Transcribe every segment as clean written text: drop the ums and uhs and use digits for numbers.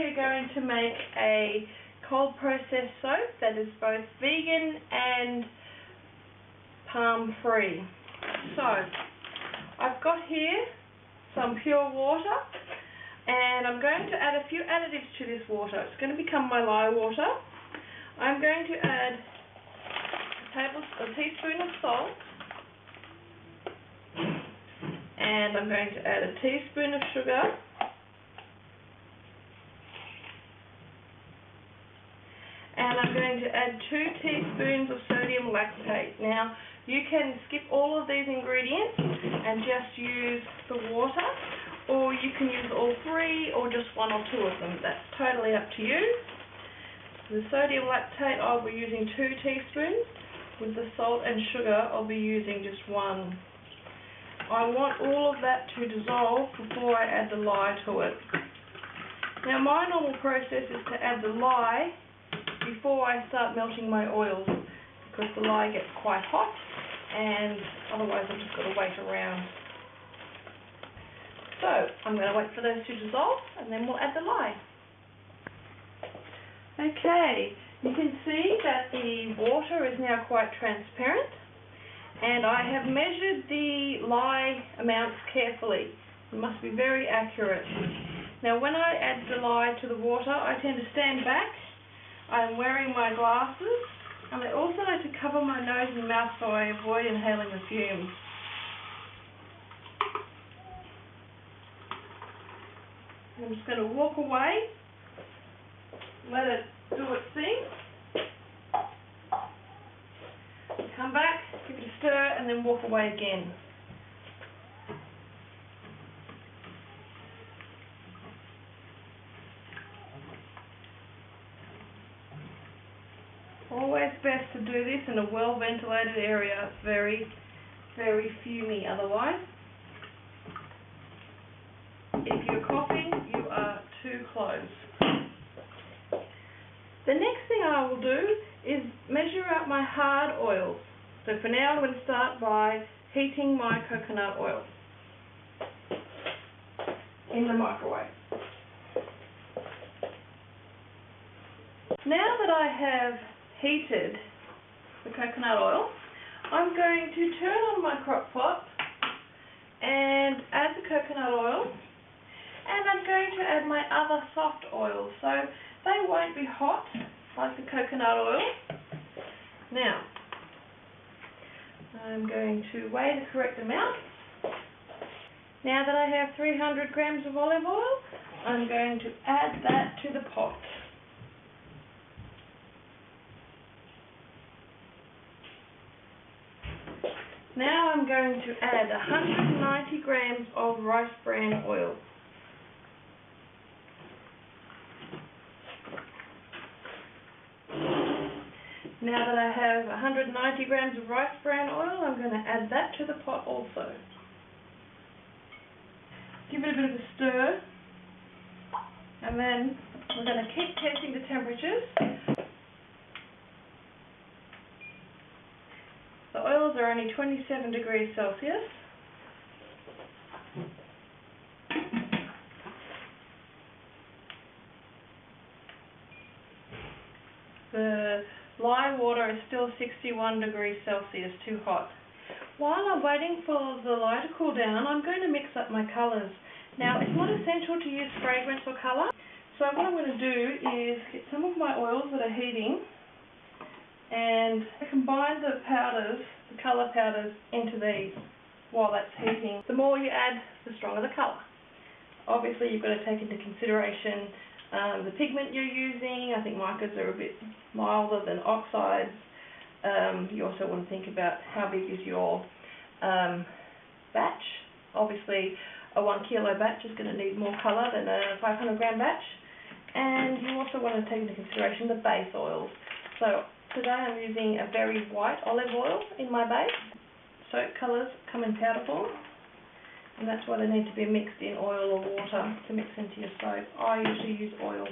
we are going to make a cold processed soap that is both vegan and palm free. So I've got here some pure water, and I'm going to add a few additives to this water. It's going to become my lye water. I'm going to add a teaspoon of salt, and I'm going to add a teaspoon of sugar, and I'm going to add 2 teaspoons of sodium lactate. Now, you can skip all of these ingredients and just use the water, or you can use all 3 or just 1 or 2 of them. That's totally up to you. The sodium lactate, I'll be using 2 teaspoons. With the salt and sugar, I'll be using just 1. I want all of that to dissolve before I add the lye to it. Now, my normal process is to add the lye before I start melting my oils, because the lye gets quite hot, and otherwise I've just got to wait around. So I'm going to wait for those to dissolve, and then we'll add the lye. Okay, you can see that the water is now quite transparent, and I have measured the lye amounts carefully. It must be very accurate. Now, when I add the lye to the water, I tend to stand back. I'm wearing my glasses, and I also like to cover my nose and mouth so I avoid inhaling the fumes. I'm just going to walk away, let it do its thing, come back, give it a stir, and then walk away again. Always best to do this in a well-ventilated area. It's very, very fumy otherwise. If you're coughing, you are too close. The next thing I will do is measure out my hard oils. So for now, I'm going to start by heating my coconut oil in the microwave. Now that I have heated the coconut oil, I'm going to turn on my crock pot and add the coconut oil, and I'm going to add my other soft oils, so they won't be hot like the coconut oil. Now, I'm going to weigh the correct amount. Now that I have 300 grams of olive oil, I'm going to add that to the pot. Now I'm going to add 190 grams of rice bran oil. Now that I have 190 grams of rice bran oil, I'm going to add that to the pot also. Give it a bit of a stir, and then we're going to keep testing the temperatures. The oils are only 27 degrees Celsius. The lye water is still 61 degrees Celsius, too hot. While I'm waiting for the lye to cool down, I'm going to mix up my colours. Now, it's not essential to use fragrance or colour, so what I'm going to do is get some of my oils that are heating and combine the powders, the colour powders, into these while that's heating. The more you add, the stronger the colour. Obviously, you've got to take into consideration the pigment you're using. I think micas are a bit milder than oxides. You also want to think about how big is your batch. Obviously, a 1 kilo batch is going to need more colour than a 500 gram batch. And you also want to take into consideration the base oils. So today I'm using a very white olive oil in my base. Soap colours come in powder form, and that's why they need to be mixed in oil or water to mix into your soap. I usually use oil.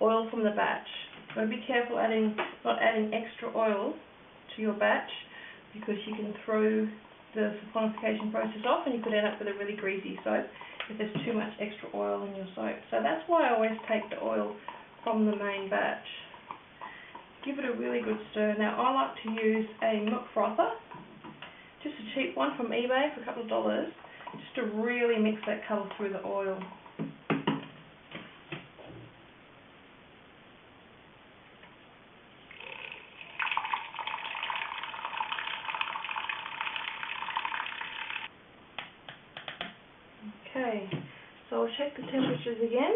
Oil from the batch. You've got to be careful not adding extra oil to your batch, because you can throw the saponification process off and you could end up with a really greasy soap. if there's too much extra oil in your soap. So that's why I always take the oil from the main batch. Give it a really good stir. Now I like to use a milk frother, just a cheap one from eBay for a couple of dollars, just to really mix that colour through the oil. Okay, so I'll check the temperatures again.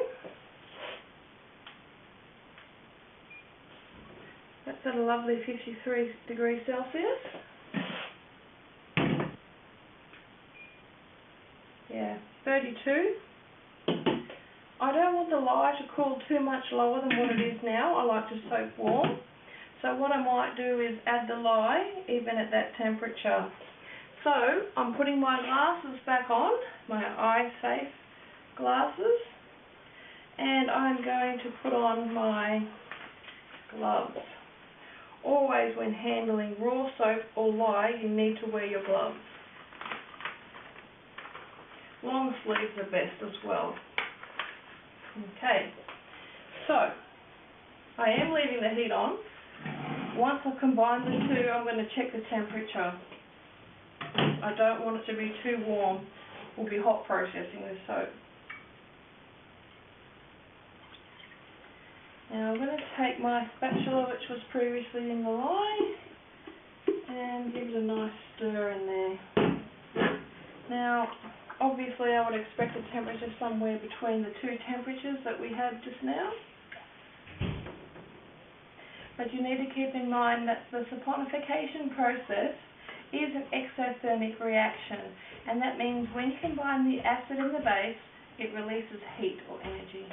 That's at a lovely 53 degrees Celsius. Yeah, 32. I don't want the lye to cool too much lower than what it is now. I like to soak warm. So what I might do is add the lye even at that temperature. So I'm putting my glasses back on, my eye-safe glasses, and I'm going to put on my gloves. Always when handling raw soap or lye, you need to wear your gloves. Long sleeves are best as well. Okay, so I am leaving the heat on. Once I've combined the two, I'm going to check the temperature. I don't want it to be too warm. We'll be hot processing this soap. Now I'm going to take my spatula, which was previously in the lye, and give it a nice stir in there. Now, obviously I would expect a temperature somewhere between the two temperatures that we had just now. But you need to keep in mind that the saponification process is an exothermic reaction, and that means when you combine the acid and the base, it releases heat or energy.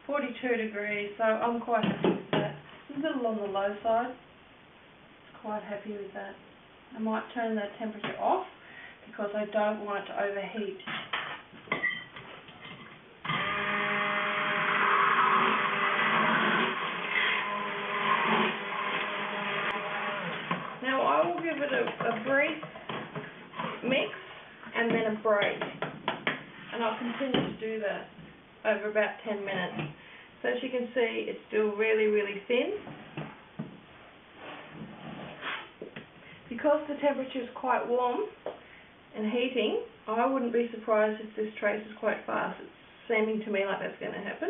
(42 degrees), so I'm quite happy with that. It's a little on the low side. Quite happy with that. I might turn the temperature off because I don't want it to overheat. Now I will give it a brief mix and then a break, and I'll continue to do that over about 10 minutes. So as you can see, it's still really, really thin. Because the temperature is quite warm and heating, I wouldn't be surprised if this traces quite fast. It's seeming to me like that's going to happen.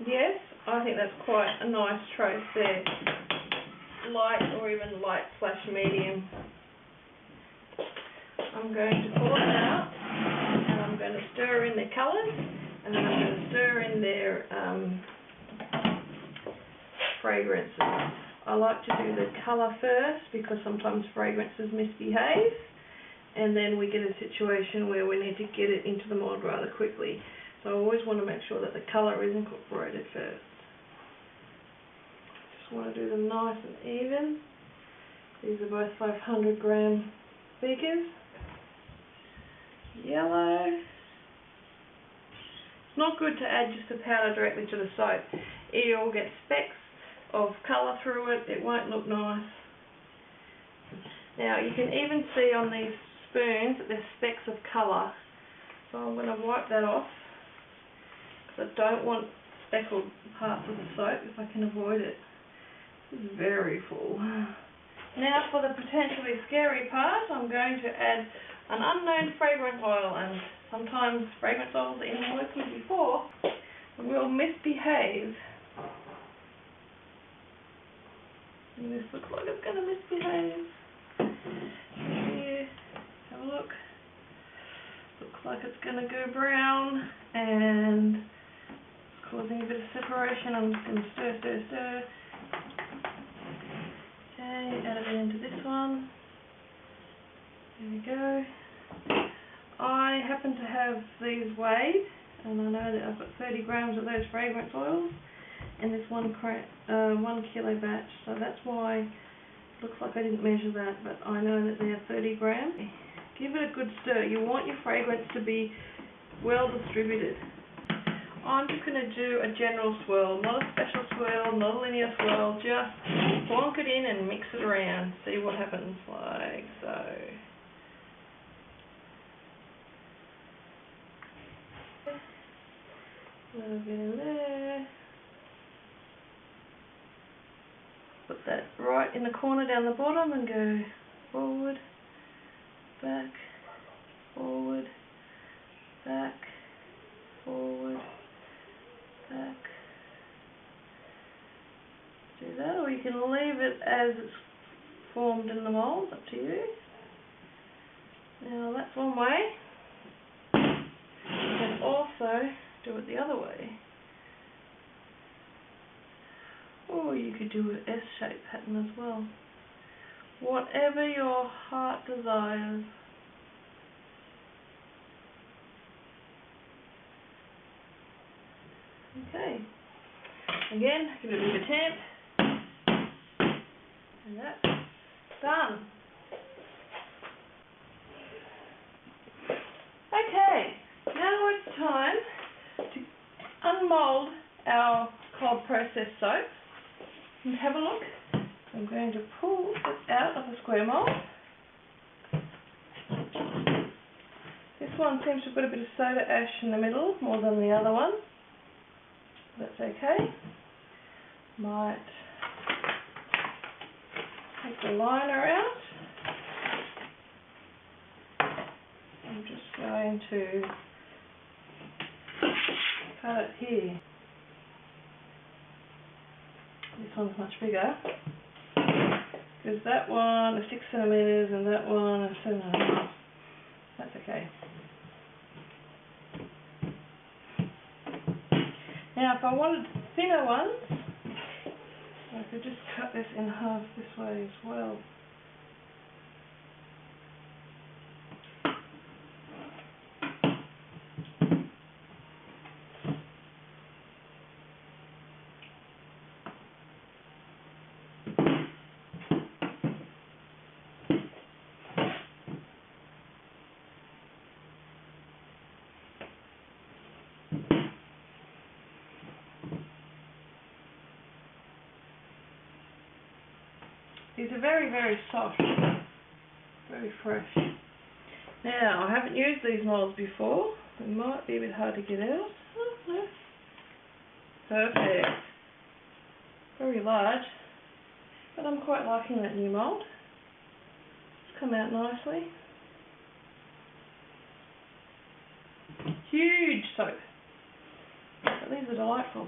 Yes, I think that's quite a nice trace there. Light or even light/medium. I'm going to pull it out, and I'm going to stir in the colours, and then I'm going to stir in their fragrances. I like to do the colour first because sometimes fragrances misbehave, and then we get a situation where we need to get it into the mould rather quickly. So I always want to make sure that the colour is incorporated first. Just want to do them nice and even. These are both 500 gram beakers. Yellow. It's not good to add just the powder directly to the soap. You'll get specks of colour through it. It won't look nice. Now you can even see on these spoons that there's specks of colour. So I'm going to wipe that off because I don't want speckled parts of the soap if I can avoid it. It's very full. Now for the potentially scary part, I'm going to add an unknown fragrance oil, and sometimes fragrance oils that you've worked with before will misbehave. And this looks like it's going to misbehave. Here, have a look. Looks like it's going to go brown, and it's causing a bit of separation. I'm just going to stir, stir, stir. Okay, add it into this one. There we go. I happen to have these weighed, and I know that I've got 30 grams of those fragrance oils in this 1 kilo batch, so that's why it Looks like I didn't measure that, but I know that they're 30 grams. Give it a good stir. You want your fragrance to be well distributed. I'm just going to do a general swirl, not a special swirl, not a linear swirl, just plonk it in and mix it around. See what happens, like so. A little bit in there. Put that right in the corner down the bottom and go forward, back, forward, back, forward, back. Do that, or you can leave it as it's formed in the mould, up to you. Now that's one way. You can also do it the other way. Or you could do an S-shaped pattern as well. Whatever your heart desires. Okay. Again, give it a bit of temp. And that's done. Okay, now it's time to unmould our cold process soap. And have a look. I'm going to pull it out of the square mould. This one seems to have got a bit of soda ash in the middle, more than the other one. That's okay. Might take the liner out. I'm just going to cut it here. This one's much bigger, because that one is 6 centimetres and that one is 7.5. That's okay. Now if I wanted thinner ones, I could just cut this in half this way as well. These are very, very soft, very fresh. Now, I haven't used these moulds before. They might be a bit hard to get out. Oh, no. Perfect. Very large, but I'm quite liking that new mould. It's come out nicely. Huge soap. But these are delightful.